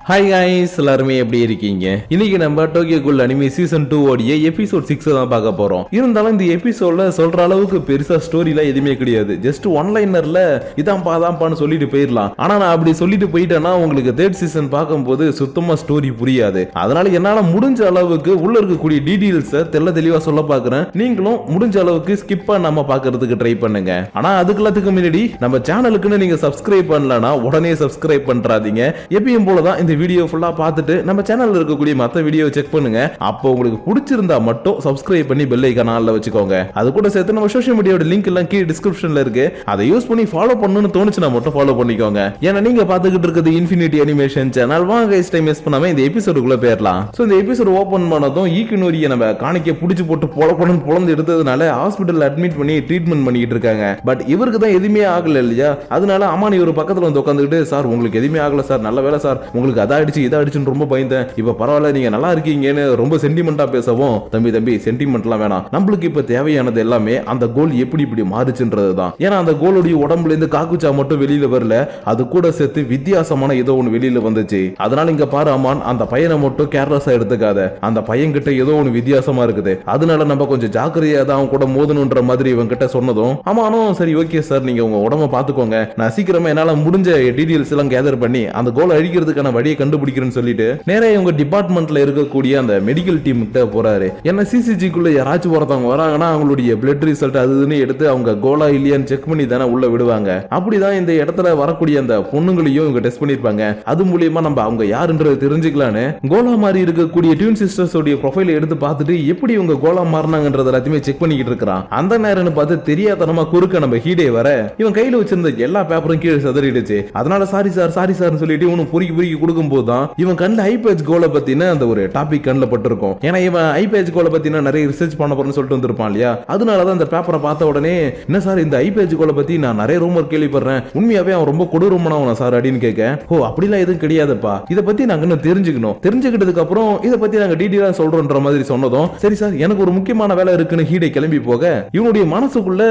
Hi guys, எல்லாருமே எப்படி இருக்கீங்க? இன்னைக்கு நம்ம டோக்கியோ கூல் அனிமே சீசன் 2 ஓடிய எபிசோட் 6 தான் பார்க்க போறோம். இருந்தாலும் இந்த எபிசோட்ல சொல்ற அளவுக்கு பெருசா ஸ்டோரிலாம் எதுவுமே கிடையாது. ஜஸ்ட் ஒன்லைனர்ல இதான்பான்னு சொல்லிட்டு போயிடலாம். ஆனா நான் அப்படி சொல்லிட்டு போயிட்டேன்னா உங்களுக்கு தேர்ட் சீசன் பார்க்கும்போது சுத்தமா ஸ்டோரி புரியாது. அதனால என்னால முடிஞ்ச அளவுக்கு உள்ள இருக்கக்கூடிய டீடைல்ஸை தெளிவா சொல்ல பாக்குறேன். நீங்களும் முடிஞ்ச அளவுக்கு ஸ்கிப் பண்ணாம பாக்குறதுக்கு ட்ரை பண்ணுங்க. ஆனா அதுக்கு முன்னாடி நம்ம சேனலுக்குன்னு நீங்க சப்ஸ்கிரைப் பண்ணலனா உடனே சப்ஸ்கிரைப் பண்றாதீங்க. எப்பயும் போலதான் இந்த வீடியோ ஃபுல்லா பார்த்துட்டு நம்ம சேனல்ல இருக்கக்கூடிய மற்ற வீடியோ செக் பண்ணுங்க. அப்போ உங்களுக்கு பிடிச்சிருந்தா மட்டும் சப்ஸ்கிரைப் பண்ணி பெல் ஐகான் ஆன்ல வச்சுக்கோங்க. அது கூட சேர்த்து நம்ம சோஷியல் மீடியாவோட லிங்க் எல்லாம் கீழே டிஸ்கிரிப்ஷன்ல இருக்கு. அதை யூஸ் பண்ணி ஃபாலோ பண்ணணும்னு தோணுச்சுனா மட்டும் ஃபாலோ பண்ணிக்கோங்க. ஏன்னா நீங்க பார்த்துக்கிட்டு இருக்கிறது இன்ஃபினிட்டி அனிமேஷன் சேனல். வாங்க கைஸ், டைம் வேஸ்ட் பண்ணாம இந்த எபிசோடுக்குள்ள போயிடலாம். சோ இந்த எபிசோட் ஓபன் பண்ணதும் ஈக்குனோரியை நம்ம காணிக்க பிடிச்சு போட்டு பொழந்து எடுத்ததுனால ஹாஸ்பிட்டல் அட்மிட் பண்ணி ட்ரீட்மெண்ட் பண்ணிட்டு இருக்காங்க. பட் இவருக்கு தான் எதுவுமே ஆகல இல்லையா? அதனால அம்மா இவர் பக்கத்துல வந்து உட்காந்துக்கிட்டு, சார் உங்களுக்கு எதுவுமே ஆகல சார், நல்ல வேலை சார், உங்களுக்கு அதாயிடுச்சு இதாயிடுச்சுன்னு ரொம்ப பயந்தேன், இப்ப பரவாயில்ல நீங்க நல்லா இருக்கீங்கன்னு ரொம்ப சென்டிமெண்டா பேசவும், தம்பி சென்டிமெண்ட்லாம் வேணாம், நம்மளுக்கு இப்ப தேவையானது எல்லாமே அந்த கோல் எப்படி இப்படி மாறுச்சுன்றது தான். ஏன்னா அந்த கோலுடைய உடம்புல இருந்து காக்குச்சா மட்டும் வெளியில வரல, அது கூட சேர்த்து வித்தியாசமான ஏதோ ஒன்று வெளியில வந்துச்சு. அதனால இங்க பாரு அம்மான், அந்த பையனை மட்டும் கேர்லெஸ்ஸா எடுத்துக்காத, அந்த பையன் கிட்ட ஏதோ ஒன்று வித்தியாசமா இருக்குது, அதனால நம்ம கொஞ்சம் ஜாக்கிரதையா தான் அவன் கூட மோதணுன்ற மாதிரி இவன் கிட்ட சொன்னதும் அம்மானும் சரி ஓகே சார், நீங்க உங்க உடம்ப பாத்துக்கோங்க, நான் சீக்கிரமா என்னால முடிஞ்ச டீடைல்ஸ் எல்லாம் கேதர் பண்ணி அந்த கோலை அழிக்கிறதுக்கான வழியை கண்டுபிடிக்கிறேன்னு சொல்லிட்டு நேரா இவங்க டிபார்ட்மெண்ட்ல இருக்கக்கூடிய அந்த மெடிக்கல் டீம் கிட்ட போறாரு. ஏன்னா சிசிஜிக்குள்ள யாராச்சும் ஒருத்தவங்க வராங்கன்னா அவங்களுடைய பிளட் ரிசல்ட் அதுன்னு எடுத்து அவங்க கோலா இல்லையான்னு செக் பண்ணி தானே உள்ள விடுவாங்க. அப்படிதான் இந்த இடத்துல வரக்கூடிய அந்த பொண்ணுங்களையும் இவங்க டெஸ்ட் பண்ணிருப்பாங்க. அது மூலியமா நம்ம அவங்க யாருன்றது தெரிஞ்சுக்கலான்னு கோலா மாதிரி இருக்கக்கூடிய ட்வின் சிஸ்டர்ஸ் உடைய ப்ரொஃபைலை எடுத்து பார்த்துட்டு எப்படி இவங்க கோலா மாறினாங்கன்றது எல்லாத்தையுமே செக் பண்ணிக்கிட்டு இருக்கான். அந்த நேரம்னு பார்த்து தெரியாதனமா குறுக்க நம்ம ஹீடே வர இவன் கையில வச்சிருந்த எல்லா பேப்பரும் கீழே சதறிடுச்சு. அதனால சாரி சார் சொல்லிட்டு இவனு பொறுக்கி கொடுக்கும் போதுதான் இவன் கண்ணில் ஐபேஜ் கோலை பத்தின அந்த ஒரு டாபிக் கண்ணில் பட்டிருக்கும். ஏன்னா இவன் ஐபேஜ் கோலை பத்தின நிறைய ரிசர்ச் பண்ண போறேன்னு சொல்லிட்டு வந்திருப்பான் இல்லையா? அதனாலதான் அந்த பேப்பரை பார்த்த உடனே, என்ன சார் இந்த ஐபேஜ் கோலை பத்தி நான் நிறைய ரூமர் கேள்விப்படுறேன், உண்மையாவே அவன் ரொம்ப கொடூரமானவனா சார் அப்படின்னு கேட்க, ஓ அப்படிலாம் எதுவும் கிடையாதுப்பா, இதை பத்தி நாங்க இன்னும் தெரிஞ்சுக்கிட்டதுக்கு அப்புறம் இதை பத்தி நாங்க டீடைலா சொல்றோன்ற மாதிரி சொன்னதும், சரி சார் எனக்கு ஒரு முக்கியமான வேலை இருக்குன்னு ஹீடே கிளம்பி போக இவனுடைய மனசுக்குள்ள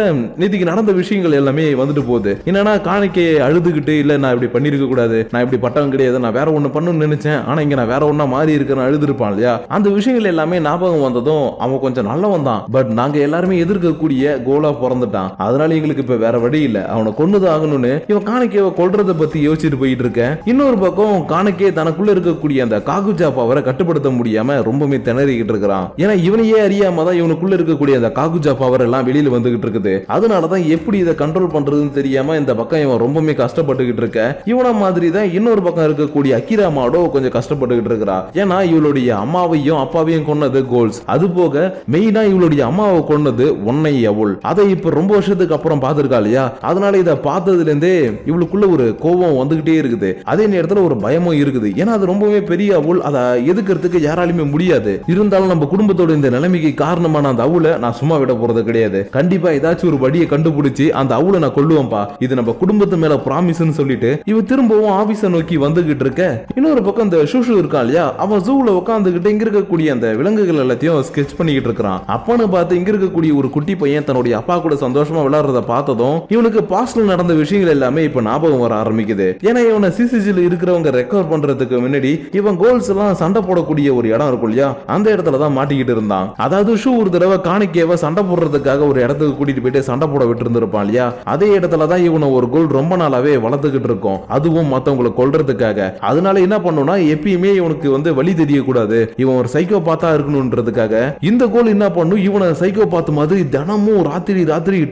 நேத்திக்கு நடந்த விஷயங்கள் எல்லாமே வந்துட்டு போகுது. என்னன்னா காணிக்கை அழுதுகிட்டு, இல்ல நான் இப்படி பண்ணிருக்க கூடாது, நான் இப்படி பட்டம் கிடையாது, நான் வேற ஒண்ணு பண்ணணும்னு நினைச்சேன், ஆனா இங்க நான் வேற ஒண்ணா மாறி இருக்கிறேன் அழுதுருப்பான் இல்லையா? அந்த விஷயங்கள் எல்லாமே ஞாபகம் வந்ததும் அவன் கொஞ்சம் நல்லவன் தான், பட் நாங்க எல்லாருமே எதிர்க்கக்கூடிய கோலா பிறந்துட்டான், அதனால எங்களுக்கு இப்ப வேற வழி இல்ல, அவனை கொன்னுதான் ஆகணும்னு இவன் காணிக்கையை கொல்றதை பத்தி யோசிச்சுட்டு போயிட்டு இருக்க. இன்னொரு பக்கம் காணிக்கை தனக்குள்ள இருக்கக்கூடிய அந்த காகுஜா பவரை கட்டுப்படுத்த முடியாம ரொம்பவே திணறிக்கிட்டு இருக்கிறான். ஏன்னா இவனையே அறியாம தான் இவனுக்குள்ள இருக்கக்கூடிய அந்த காகுஜா பவர் எல்லாம் வெளியில வந்துகிட்டு இருக்குது. அதனாலதான் எப்படி இதை கண்ட்ரோல் பண்றதுன்னு தெரியாம இந்த பக்கம் இவன் ரொம்பவே கஷ்டப்பட்டுக்கிட்டு இருக்க. இவன மாதிரி தான் இன்னொரு பக்கம் இருக்கக்கூடிய அகிரா மாடோ கொஞ்சம் கஷ்டப்பட்டுக்கிட்டு இருக்கிறா. ஏன்னா இவளுடைய அம்மாவையும் அப்பாவையும் கொன்னது கோல்ஸ், அது போக மெயினா இவளுடைய அம்மாவை கொன்னது ஒன்னை அவள். அதை இப்ப ரொம்ப வருஷத்துக்கு அப்புறம் பார்த்திருக்கா இல்லையா? அதனால இதை பார்த்ததுல இருந்தே இவளுக்குள்ள ஒரு கோபம் வந்துகிட்டே இருக்குது. அதே நேரத்தில் ஒரு பயமும் இருக்குது. ஏன்னா அது ரொம்பவே பெரிய அவள், அதை எதுக்கிறதுக்கு யாராலுமே முடியாது. இருந்தாலும் நம்ம குடும்பத்தோட இந்த நிலைமைக்கு காரணமான அந்த அவளை நான் சும்மா விட போறது கிடையாது. கண்டிப்பா ஏதாச்சும் ஒரு வழியை கண்டுபிடிச்சு அந்த அவளை நான் கொல்லுவேன்பா, இது நம்ம குடும்பத்து மேல பிராமிஸ்னு சொல்லிட்டு இவ திரும்பவும் ஆபீஸை நோக்கி வந்துகிட்டு இருக்க. இன்னொரு பக்கம் இந்த ஷூஷு இருக்கான் இல்லையா, அவன் ஜூல உட்காந்துக்கிட்டு இங்க இருக்கக்கூடிய அந்த விலங்குகள் எல்லாத்தையும் ஸ்கெட்ச் பண்ணிக்கிட்டு இருக்கிறான். அப்பன்னு பார்த்து இங்க இருக்கக்கூடிய ஒரு குட்டி பையன் தன்னுடைய அப்பா கூட சந்தோஷமா விளையாடுறத பார்த்ததும் இவனுக்கு பாஸ்ட்ல நடந்த விஷயங்கள் எல்லாமே இப்ப ஞாபகம் வர ஆரம்பிக்குது. ஏன்னா இவனை சிசிஜில இருக்கிறவங்க ரெக்கவர் பண்றதுக்கு முன்னாடி இவன் கோல்ஸ் எல்லாம் சண்டை போடக்கூடிய ஒரு இடம் இருக்கும் இல்லையா, அந்த இடத்துல தான் மாட்டிக்கிட்டு இருந்தான். அதாவது ஷூ ஒரு தடவை காணிக்கையவ சண்டை போடுறதுக்காக ஒரு இடத்துக்கு கூட்டிட்டு போயிட்டு சண்டை போட விட்டு இருந்திருப்பான் இல்லையா, அதே இடத்துல தான் இவனை ஒரு கோல் ரொம்ப நாளாவே வளர்த்துக்கிட்டு இருக்கும், அதுவும் மத்தவங்களை கொல்றதுக்காக. அதனால என்ன பண்ணுனா எப்பயுமே இவனுக்கு வந்து வழி தெரியக்கூடாது, இவன் ஒரு சைக்கோபாத்தா இருக்கணும்ன்றதுக்காக இந்த கோல் என்ன பண்ணும், இவனை சைக்கோபாத் மாதிரி தினமும் ராத்திரி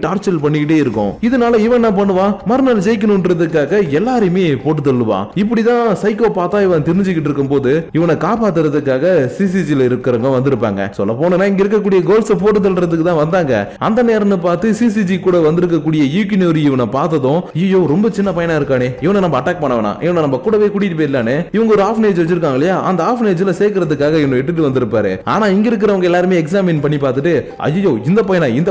டார்ச்சர் பண்ணிக்கிட்டே இருக்கும். இதனால இவன் என்ன பண்ணுவான், மறுநாள் ஜெயிக்கணும்ன்றதுக்காக எல்லாரையுமே போட்டு தள்ளுவான். இப்படிதான் சைக்கோபாத்தா இவன் தெரிஞ்சுக்கிட்டு இருக்கும் போது இவனை காப்பாத்துறதுக்காக சிசிஜில இருக்கிறவங்க வந்திருப்பாங்க. சொல்ல போனா இங்க இருக்கக்கூடிய கோல்ஸை போட்டு தள்ளுறதுக்கு தான் வந்தாங்க. அந்த நேரம்னு பார்த்து சிசிஜி கூட வந்திருக்கக்கூடிய யூகினோரி இவனை பார்த்ததும், ஐயோ ரொம்ப சின்ன பையனா இருக்கானே, இவனை நம்ம அட்டாக் பண்ண வேணாம், இவனை நம்ம கூடவே கூட்டிட்டு போயிடலான்னு இவங்க ஒரு ஆஃப்னேஜ் வச்சிருக்காங்க இல்லையா, அந்த ஆஃப்னேஜ்ல சேர்க்கறதுக்காக இவனை இட்டுட்டு வந்திருப்பாரு. ஆனா இங்க இருக்கிறவங்க எல்லாருமே எக்ஸாமின் பண்ணி பார்த்துட்டு, ஐயோ இந்த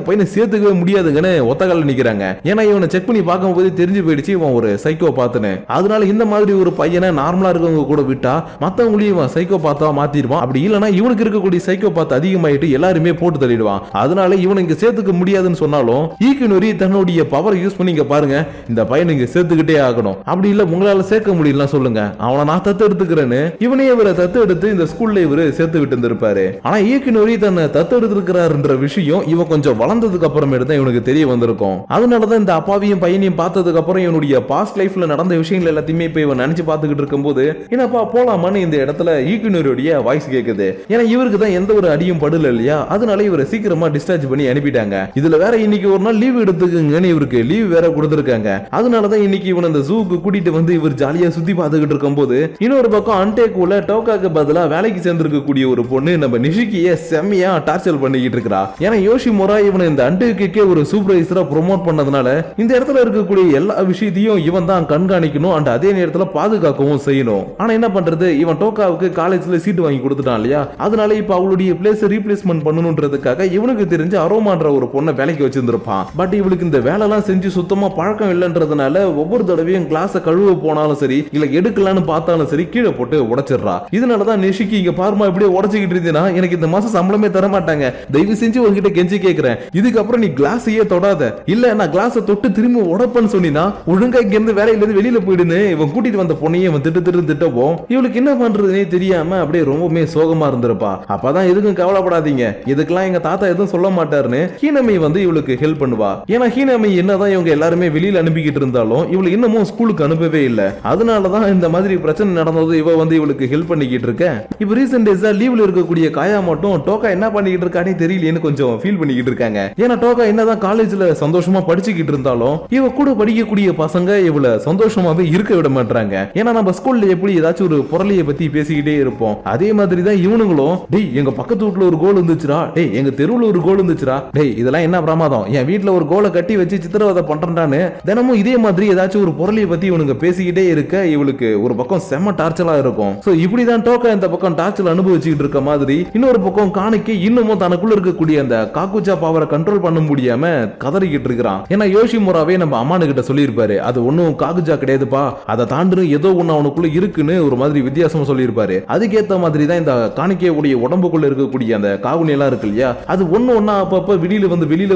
பையனை சேர்த்துக்கவே முடியாதுங்கன்னு ஒத்தகால நிக்கிறாங்க. ஏன்னா இவனை செக் பண்ணி பார்க்கும்போது தெரிஞ்சு போயிடுச்சு இவன் ஒரு சைக்கோ பாத்துன்னு. அதனால இந்த மாதிரி ஒரு பையனை நார்மலா இருக்கவங்க கூட விட்டா மத்தவங்களையும் இவன் சைக்கோ பாத்தா மாத்திடுவான். அப்படி இல்லைன்னா இவனுக்கு இருக்கக்கூடிய சைக்கோ பாத்து அதிகமாயிட்டு எல்லாருமே போட்டு தள்ளிடுவான். அதனால இவனை இங்க சேர்த்துக்க முடியாதுன்னு சொன்னாலும் ஈக்குனோரி தன்னுடைய பவரை யூஸ் பண்ணி இங்க பாருங்க, இந்த பையனை இங்க சேர்த்துக்கிட்டே ஆகணும், அப்படி இல்ல உங்களால சேர்க்க முடியல சொல்லுங்க, அவனை அவனை நான் தத்து எடுத்துக்கிறேன்னு இவனே இவரை தத்து எடுத்து இந்த ஸ்கூல்ல இவரு சேர்த்து விட்டு இருந்திருப்பாரு. ஆனா இயக்குனரி தன்னை தத்து எடுத்திருக்கிறாருன்ற விஷயம் இவன் கொஞ்சம் வளர்ந்ததுக்கு அப்புறமேட்டு தான் இவனுக்கு தெரிய வந்திருக்கும். அதனாலதான் இந்த அப்பாவையும் பையனையும் பார்த்ததுக்கு அப்புறம் இவனுடைய பாஸ்ட் லைஃப்ல நடந்த விஷயங்கள் எல்லாத்தையுமே இப்ப இவன் நினைச்சு பார்த்துக்கிட்டு இருக்கும்போது என்னப்பா போலாமான்னு இந்த இடத்துல இயக்குனருடைய வாய்ஸ் கேக்குது. ஏன்னா இவருக்கு தான் எந்த ஒரு அடியும் படல இல்லையா, அதனால இவரை சீக்கிரமா டிஸ்சார்ஜ் பண்ணி அனுப்பிட்டாங்க. இதுல வேற இன்னைக்கு ஒரு நாள் லீவ் எடுத்துக்குங்கன்னு இவருக்கு லீவ் வேற கொடுத்திருக்காங்க. அதனாலதான் இன்னைக்கு இவன் அந்த ஜூக்கு கூட்டிட்டு வந்து இவர் ஜாலியா சுத்தி பார்த்துக்கிட்டு இருக்கும் போது இன்னொரு பக்கம் அன்டேக்குள்ள டோக்காக்கு பதிலா வேலைக்கு சேர்ந்திருக்கக்கூடிய ஒரு பொண்ணு நம்ம நிஷிகிய செம்மையா டார்ச்சர் பண்ணிக்கிட்டு இருக்கா. ஏன்னா யோஷிமுரா இவனை இந்த அன்டேக்குக்கே ஒரு சூப்பர்வைசரா ப்ரொமோட் பண்ணதுனால இந்த இடத்துல இருக்கக்கூடிய எல்லா விஷயத்தையும் இவன் தான் கண்காணிக்கணும் அண்ட் அதே நேரத்துல பாதுகாக்கவும் செய்யணும். ஆனா என்ன பண்றது, இவன் டோக்காவுக்கு காலேஜ்ல சீட் வாங்கி கொடுத்துட்டான் இல்லையா, அதனால இப்ப அவளுடைய பிளேஸ் ரீப்ளேஸ்மெண்ட் பண்ணணும்ன்றதுக்காக இவனுக்கு தெரிஞ்ச அரோமான்ற ஒரு பொண்ணை வேலைக்கு வச்சிருந்திருப்பான். பட் இவளுக்கு இந்த வேலை எல்லாம் செஞ்சு சுத்தமா பழக்கம் இல்லைன்றதுனால ஒவ்வொரு தடவையும் கிளாஸ கழுவ போனாலும் சரி இல்ல எடுக்கலான்னு பார்த்தாலும் சரி கீழே போட்டு உடைச்சிடுறா. இதனாலதான் நிஷிக்கு இங்க பாருமா இப்படியே உடைச்சிக்கிட்டு இருந்தீங்கன்னா எனக்கு இந்த மாசம் சம்பளமே தர மாட்டாங்க, தயவு செஞ்சு உங்ககிட்ட கெஞ்சி கேட்கிறேன், இதுக்கப்புறம் நீ கிளாஸையே தொடாத, இல்ல நான் கிளாஸை தொட்டு திரும்ப உடைப்பன்னு சொன்னா ஒழுங்கா இங்க இருந்து வேலையில இருந்து வெளியில போயிடுன்னு இவன் கூட்டிட்டு வந்த பொண்ணையே இவன் திட்டவும் இவளுக்கு என்ன பண்றதுனே தெரியாம அப்படியே ரொம்பவே சோகமா இருந்திருப்பா. அப்பதான் எதுக்கும் கவலைப்படாதீங்க, இதுக்கெல்லாம் எங்க தாத்தா எதுவும் சொல்ல மாட்டாருன்னு ஹீனமை வந்து இவளுக்கு ஹெல்ப் பண்ணுவா. ஏன்னா ஹீனமை என்னதான் இவங்க எல்லாருமே வெளியில அனுப்பிக்கிட்டு இருந்தாலும் இவளு இன்னமும் ஸ்கூலுக்கு அனுப்பவே இல்ல. அதனாலதான் இந்த மாதிரி பிரச்சனை நடந்தது இவ வந்து இவளுக்கு ஹெல்ப் பண்ணிக்கிட்டு இருக்க. இப்ப ரீசெண்ட் டேஸா லீவ்ல இருக்கக்கூடிய காயா மட்டும் டோக்கா என்ன பண்ணிக்கிட்டு இருக்கானே தெரியலையேன்னு கொஞ்சம் ஃபீல் பண்ணிக்கிட்டு இருக்காங்க. ஏன்னா டோக்கா என்னதான் காலேஜ்ல சந்தோஷமா படிச்சுக்கிட்டு இருந்தாலும் இவ கூட படிக்கக்கூடிய பசங்க இவள சந்தோஷமாவே இருக்க விட மாட்டாங்க. ஏன்னா நம்ம ஸ்கூல்ல எப்படி ஏதாச்சும் ஒரு பொருளைய பத்தி பேசிக்கிட்டே இருப்போம், அதே மாதிரி தான் இவனுங்களும் டேய் எங்க பக்கத்து வீட்டுல ஒரு கோல் இருந்துச்சுடா, டேய் எங்க தெருவுல ஒரு கோல் இருந்துச்சுடா, டேய் இதெல்லாம் என்ன பிரமாதம், என் வீட்டுல ஒரு கோலை கட்டி வச்சு சித்திரவதை பண்றான்னு தினமும் இதே மாதிரி ஏதாச்சும் ஒரு பொருளைய பத்தி இவனுங்க பேசிக்கிட்டே இருக்க இவளுக்கு ஒரு பக்கம் செம்ம டார்ச்சலா இருக்கும். சோ இப்படிதான் டோக்கா இந்த பக்கம் டார்ச்சல் அனுபவிச்சுட்டு இருக்க மாதிரி இன்னொரு பக்கம் காணிக்கு இன்னமும் தனக்குள்ள இருக்கக்கூடிய அந்த காக்குச்சா பவரை கண்ட்ரோல் பண்ண முடியாம கதறிக்கிட்டு இருக்கிறான். ஏன்னா யோஷிமுராவே நம்ம அம்மானு கிட்ட சொல்லியிருப்பாரு, அது ஒன்னும் காக்குச்சா கிடையாதுப்பா, அதை தாண்டு ஏதோ ஒண்ணு அவனுக்குள்ள இருக்குன்னு ஒரு மாதிரி வித்தியாசமா சொல்லியிருப்பாரு. அதுக்கேத்த மாதிரி தான் இந்த காணிக்கையுடைய உடம்புக்குள்ள இருக்கக்கூடிய அந்த காகுனி எல்லாம் இருக்கு இல்லையா, அது ஒன்னா அப்பப்ப வெளியில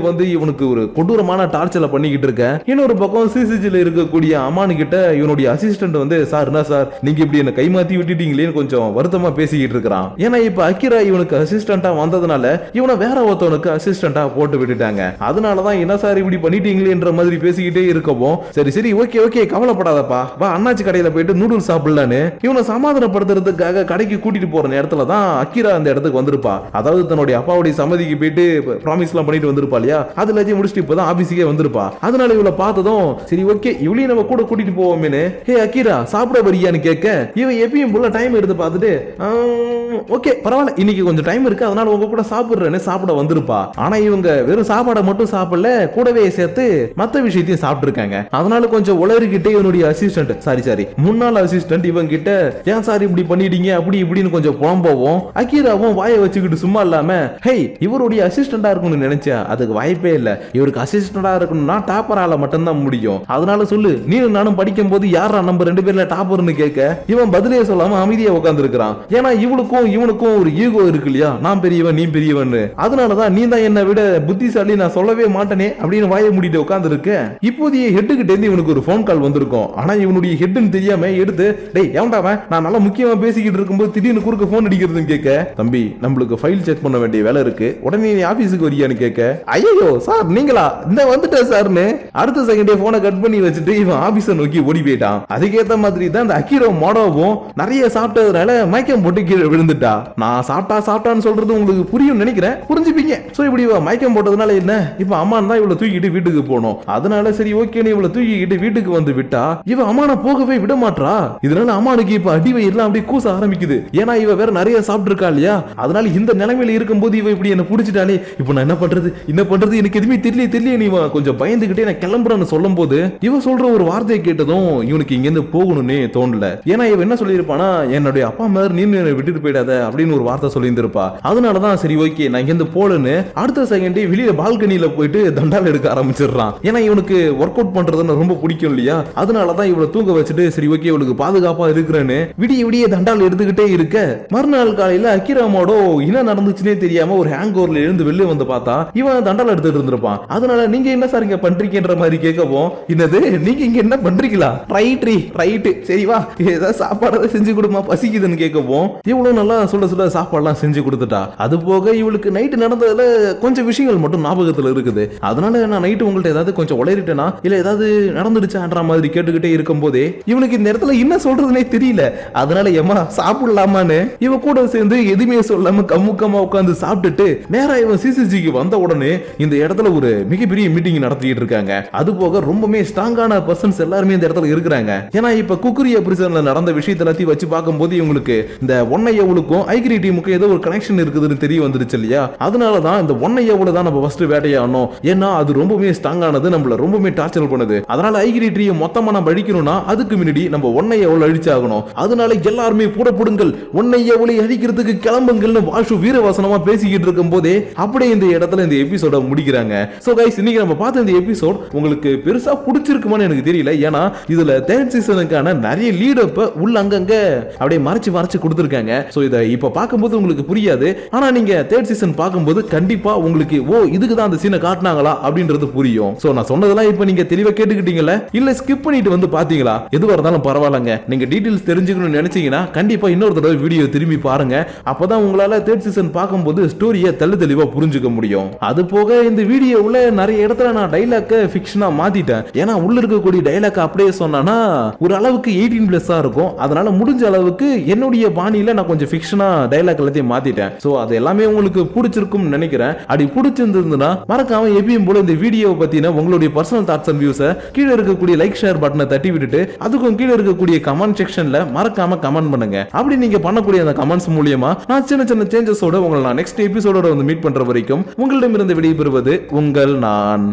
வந்து இவனுக்கு ஒரு கொடூரமான டார்ச்சலை பண்ணிக்கிட்டு இருக்க. இன்னொரு பக்கம் சிசிஜில இருக்கக்கூடிய அம்மானு கிட்ட இவனுடைய அசிஸ்டன்ட் வந்து சார் என்ன சார் நீங்க இப்படி என்ன கைமாத்தி விட்டுட்டீங்களேன்னு கொஞ்சம் வருத்தமா பேசிக்கிட்டு இருக்கிறான். ஏன்னா இப்ப அக்கிரா இவனுக்கு அசிஸ்டண்டா வந்ததுனால இவனை வேற ஒருத்தவனுக்கு அசிஸ்டண்டா போட்டு விட்டுட்டாங்க. அதனாலதான் என்ன சார் இப்படி பண்ணிட்டீங்களேன்ற மாதிரி பேசிக்கிட்டே இருக்கவும் சரி ஓகே கவலைப்படாதப்பா வா அண்ணாச்சி கடையில போயிட்டு நூடுல்ஸ் சாப்பிடலான்னு இவனை சமாதானப்படுத்துறதுக்காக கடைக்கு கூட்டிட்டு போற நேரத்துல தான் அக்கிரா அந்த இடத்துக்கு வந்திருப்பா. அதாவது தன்னுடைய அப்பாவுடைய சம்மதிக்கு போயிட்டு ப்ராமிஸ் எல்லாம் பண்ணிட்டு வந்திருப்பா இல்லையா, அதுல முடிச்சுட்டு இப்பதான் ஆபீஸுக்கே வந்திருப்பா. அதனால இவளை பார்த்ததும் சரி ஓகே இவளையும் நம்ம கூட கூட்டிட்டு போவோமேனு ஹே அக்கிரா சாப்பிட வரியான்னு கேட்க இவன் எப்பயும் போல டைம் எடுத்து பார்த்துட்டு ஓகே பரவாயில்ல இன்னைக்கு கொஞ்சம் டைம் இருக்கு அதனால உங்க கூட சாப்பிடுறேன்னு சாப்பிட வந்திருப்பா. ஆனா இவங்க வெறும் சாப்பாடை மட்டும் சாப்பிடல, கூடவே சேர்த்து மத்த விஷயத்தையும் சாப்பிட்டு இருக்காங்க. அதனால கொஞ்சம் உளறிக்கிட்டே இவனுடைய அசிஸ்டன்ட் சாரி முன்னாள் அசிஸ்டன்ட் இவங்க கிட்ட ஏன் சார் இப்படி பண்ணிட்டீங்க அப்படி இப்படின்னு கொஞ்சம் புலம்போவும் அக்கீராவும் வாயை வச்சுக்கிட்டு சும்மா இல்லாம ஹே இவருடைய அசிஸ்டண்டா இருக்கணும்னு நினைச்சா அதுக்கு வாய்ப்பே இல்ல, இவருக்கு அசிஸ்டண்டா இருக்கணும்னா டாப்பரால மட்டும்தான் முடியும், அதனால சொல்லு நீனும் நானும் படிக்கும் போது யாரா நம்ம 2 பேர்ல டாப்பர்னு கேட்க இவன் பதிலே சொல்லாம அமைதியா உட்கார்ந்து இருக்கிறான். ஏன்னா இவனுக்கும் ஒரு ஈகோ இருக்கு இல்லையா, நான் பெரியவன் நீ பெரியவன், அதனாலதான் நீ தான் என்னை விட புத்திசாலி நான் சொல்லவே மாட்டேனே அப்படின்னு வாயை மூடிட்டு உட்கார்ந்து இருக்க. இப்போதைய ஹெட்டுக்கிட்ட இருந்து இவனுக்கு ஒரு போன் கால் வந்திருக்கும். ஆனா இவனுடைய ஹெட்னு தெரியாம எடுத்து டேய் எவன்டாவன் நான் நல்லா முக்கியமா பேசிக்கிட்டு இருக்கும்போது திடீர்னு குறுக்க போன் அடிக்கிறதுன்னு கேட்க தம்பி நம்மளுக்கு ஃபைல் செக் பண்ண வேண்டிய வேலை இருக்கு உடனே நீ ஆபீஸுக்கு வரியான்னு கேட்க ஐயோ சார் நீங்களா இந்த வந்துட்டேன் சார்னு அடுத்த செகண்டே போனை கட் பண்ணி வச்சுட்டு இவன் ஆபீஸை நோக்கி ஓடி போயிட்டான். அதுக்கேற்ற மாதிரி தான் இந்த அக்கிரோ மோடோவும் நிறைய சாப்பிட்டதுனால மயக்கம் போட்டு கீழே விழுந்துட்டா. நான் சாப்பிட்டான்னு சொல்றது உங்களுக்கு புரியும் நினைக்கிறேன், புரிஞ்சுப்பீங்க. சோ இப்படி மயக்கம் போட்டதுனால என்ன இப்ப அம்மா தான் இவளை தூக்கிட்டு வீட்டுக்கு போனோம். அதனால சரி ஓகேன்னு இவளை தூக்கிட்டு வீட்டுக்கு வந்து விட்டா இவ அம்மான போகவே விட மாட்டா. இதனால அம்மானுக்கு இப்ப அடிவயிறுலாம் அப்படியே கூச ஆரம்பிக்குது. ஏன்னா இவ வேற நிறைய சாப்பிட்டு இருக்கா இல்லையா, அதனால இந்த நிலைமையில இருக்கும்போது இவ இப்படி என்ன புடிச்சிட்டாலே இப்ப நான் என்ன பண்றது எனக்கு எதுவுமே தெரியல நீ கொஞ்சம் பயந்துகிட்டே நான் கிளம்புறேன்னு சொல்லும் போது இவ சொல்ற ஒரு வார்த்தையை கேட்டதும் இவனுக்கு இங்க இருந்து போகணும்னே தோணல. ஏன்னா இவ என்ன சொல்லியிருப்பானா என்னுடைய அப்பா மாதிரி நீ விட்டுட்டு போயிடாத அப்படின்னு ஒரு வார்த்தை சொல்லியிருந்திருப்பா. அதனாலதான் சரி ஓகே நான் இங்க இருந்து போலன்னு அடுத்த செகண்டே வெளியில பால்கனியில போயிட்டு தண்டால் எடுக்க ஆரம்பிச்சிடுறான். ஏன்னா இவனுக்கு ஒர்க் அவுட் பண்றதுன்னு ரொம்ப பிடிக்கும் இல்லையா, அதனாலதான் இவளை தூங்க வச்சுட்டு சரி ஓகே இவளுக்கு பாதுகாப்பா இருக்கிறேன்னு விடிய தண்டால் எடுத்துக்கிட்டே இருக்க மறுநாள் காலையில அக்கிராமோட என்ன நடந்துச்சுன்னே தெரியாம ஒரு ஹேங் ஓவர்ல எழுந்து வெளியே வந்து பார்த்தா இவன் தண்டால் எடுத்துட்டு இருந்திருப்பான். அதனால நீங்க என்ன சார் இங்க பண்றீங்கன்ற மாதிரி கேட்கவும் என்னது நீங்க இங்க என்ன பண்றீங்களா ரைட் சரி வா ஏதாவது சாப்பாடு செஞ்சு கொடுமா பசிக்குதுன்னு கேட்கவும் இவ்வளவு நல்லா சொல்ல சாப்பாடுலாம் செஞ்சு கொடுத்துட்டா. அது போக இவளுக்கு நைட்டு நடந்ததுல கொஞ்சம் விஷயங்கள் மட்டும் ஞாபகத்துல இருக்குது. அதனால நான் நைட்டு உங்கள்ட்ட ஏதாவது கொஞ்சம் உளறிட்டேனா இல்ல ஏதாவது நடந்துடுச்சான்ற மாதிரி கேட்டுக்கிட்டே இருக்கும் போதே இவனுக்கு இந்த இடத்துல என்ன சொல்றதுனே தெரியல. அதனால ஏமா சாப்பிடலாமான்னு இவ கூட சேர்ந்து எதுவுமே சொல்லாம கம்முக்கமா உட்காந்து சாப்பிட்டுட்டு நேரா இவன் சிசிஜிக்கு வந்த உடனே இந்த இடத்துல ஒரு மிகப்பெரிய மீட்டிங் நடத்திட்டு இருக்காங்க. அது போக ரொம்பவே ஸ்ட்ராங்கான பர்சன்ஸ் எல்லாருமே இந்த இடத்துல இருக்கிறாங்க. ஏன்னா இப்ப குக்குரிய பிரிசன்ல நடந்த விஷயத்தை எல்லாத்தையும் வச்சு பார்க்கும்போது இவங்களுக்கு இந்த ஒன்னையவளுக்கும் ஐகிரி டீமுக்கும் ஏதோ ஒரு கனெக்ஷன் இருக்குதுன்னு தெரிய வந்துருச்சு இல்லையா. அதனாலதான் இந்த ஒன்னையவளை தான் நம்ம ஃபர்ஸ்ட் வேட்டையாடணும். ஏன்னா அது ரொம்பவே ஸ்ட்ராங்கானது, நம்மள ரொம்பவே டார்ச்சர் பண்ணுது. அதனால ஐகிரி ட்ரீயை மொத்தமா நம்ம அழிக்கணும்னா அதுக்கு முன்னாடி நம்ம ஒன்னையவளை அழிச்சாகணும். அதனால எல்லாருமே புறப்படுங்கள், ஒன்னையவளை அழிக்கிறதுக்கு கிளம்புங்கள்னு வாஷு வீரவசனமா பேசிக்கிட்டு இருக்கும் போதே அப்படியே இந்த இடத்துல இந்த எபிசோட முடிக்கிறாங்க. சோ கைஸ், இன்னைக்கு நம்ம பார்த்த இந்த எபிசோட் உங்களுக்கு பெருசா பிடிச்சிருக்குமான்னு எனக்கு தெரியல. ஏன்னா இதுல தேர்ட் சீசனுக்கான நிறைய லீட் அப் உள்ள அங்கங்க அப்படியே மறைச்சு கொடுத்திருக்காங்க. சோ இத இப்ப பார்க்கும்போது உங்களுக்கு புரியாது. ஆனா நீங்க தேர்ட் சீசன் பார்க்கும்போது கண்டிப்பா உங்களுக்கு இதுக்கு தான் அந்த சீனை காட்டினாங்களா அப்படின்றது புரியும். சோ நான் சொன்னதெல்லாம் இப்ப நீங்க தெளிவா கேட்டுக்கிட்டீங்கல்ல, இல்ல ஸ்கிப் பண்ணிட்டு வந்து பாத்தீங்களா, எதுவா இருந்தாலும் பரவாயில்லங்க. நீங்க டீடைல்ஸ் தெரிஞ்சுக்கணும்னு நினைச்சீங்கன்னா கண்டிப்பா இன்னொரு தடவை வீடியோ திரும்பி பாருங்க. அப்பதான் உங்களால தேர்ட் சீசன் பார்க்கும்போது ஸ்டோரியை தெளிவா புரிஞ்சுக்க முடியும். அது போக இந்த வீடியோவுல நிறைய இடத்துல நான் டைலாக் ஃபிக்ஷனா மாத்திட்டேன். ஏன்னா உள்ள இருக்கக்கூடிய டைலாக் அப்படியே சொன்னா ஒரு அளவுக்கு 18+ இருக்கும். அதனால முடிஞ்ச அளவுக்கு என்னுடைய பாணியில நான் கொஞ்சம் ஃபிக்ஷனா டைலாக் எல்லாத்தையும் மாத்திட்டேன். சோ அது எல்லாமே உங்களுக்கு பிடிச்சிருக்கும் நினைக்கிறேன். அப்படி பிடிச்சிருந்ததுன்னா மறக்காம எப்பயும் போல இந்த வீடியோ பத்தின உங்களுடைய பர்சனல் தாட்ஸ் அண்ட் வியூஸை கீழே இருக்கக்கூடிய லைக் ஷேர் பட்டனை தட்டி விட்டுட்டு அதுக்கும் கீழே இருக்கக்கூடிய கமெண்ட் செக்ஷன்ல மறக்காம கமெண்ட் பண்ணுங்க. அப்படி நீங்க பண்ணக்கூடிய அந்த கமெண்ட்ஸ் மூலியமா நான் சின்ன சேஞ்சஸோட உங்களை நான் நெக்ஸ்ட் எபிசோடோட வந்து மீட் பண்ற வரைக்கும் உங்களிடமிருந்து விடைபெறுவது உங்கள் நான்.